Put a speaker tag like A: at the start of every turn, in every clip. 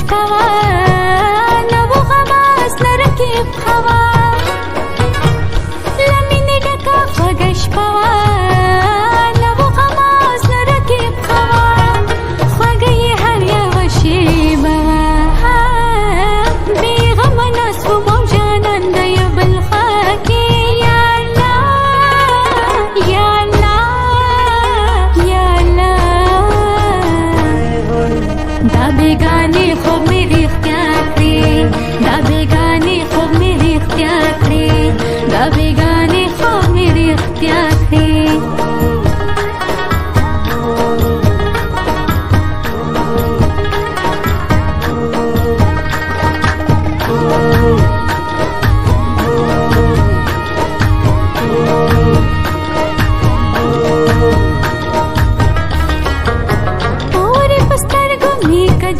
A: پوا نو غماز نرکیب خوا لمین ډکا خوږش پوا نو غماز نرکیب خوا خوږی هر یو شیبه بی غم نسو مو جانان د یو بل خاکی یا الله یا الله یا الله دا بیگانی خوب میری اختیار کړی دا بیگانی خوب میری اختیار کړی دا بیگانی خوب میری اختیار کړی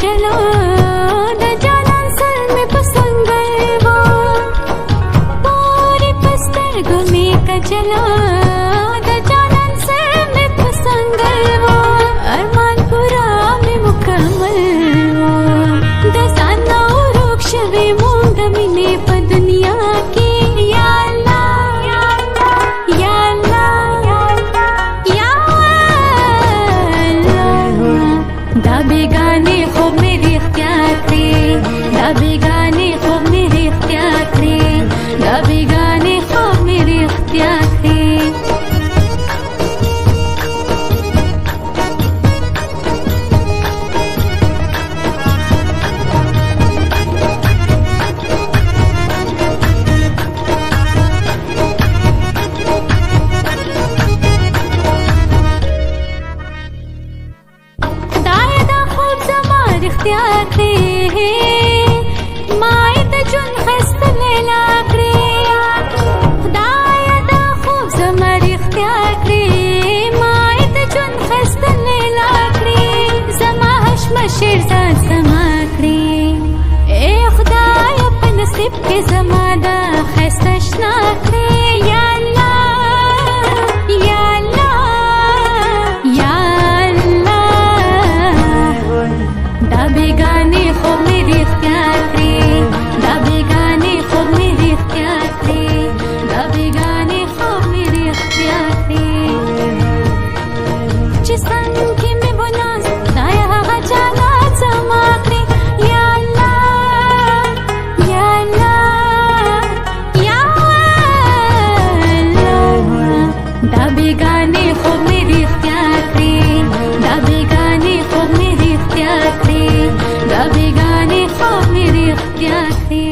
A: चलो द जानन सर में पसंगर वो पूरी पस्तर घूमे का चलो द जानन सर में पसंगर वो अरमान पूरा में मुकम्मल वो द साना रुक्ष वे मूंग मिने प दुनिया की या अल्लाह या अल्लाह या अल्लाह दा बेगाने خوب میری اختیار کړی دا بیگانی خوب میری اختیار کړی دا بیگانی خوب میری اختیار کړی اختیار کړی مای د جون خست لیلا کړی خدای دا خوب زمر اختیار کړی مای د جون خست لیلا کړی زما حشم شیرزاد زما کړی اے خدای په نصیب کې زما دا خست اشنا کړی یا الله یا الله یا دا بیگانی خوب میری اختیار کړی دا بیگانی خوب میری اختیار کړی دا بیگانی خوب میری اختیار کړی چې څنګه مې بناز دا هغه چاله زما کړی یا الله یا الله یا الله دا بیگانی خوب میری اختیار کړی دا بیگانی خوب میری اختیار کړی دا بیگانی خوب میری اختیار کړی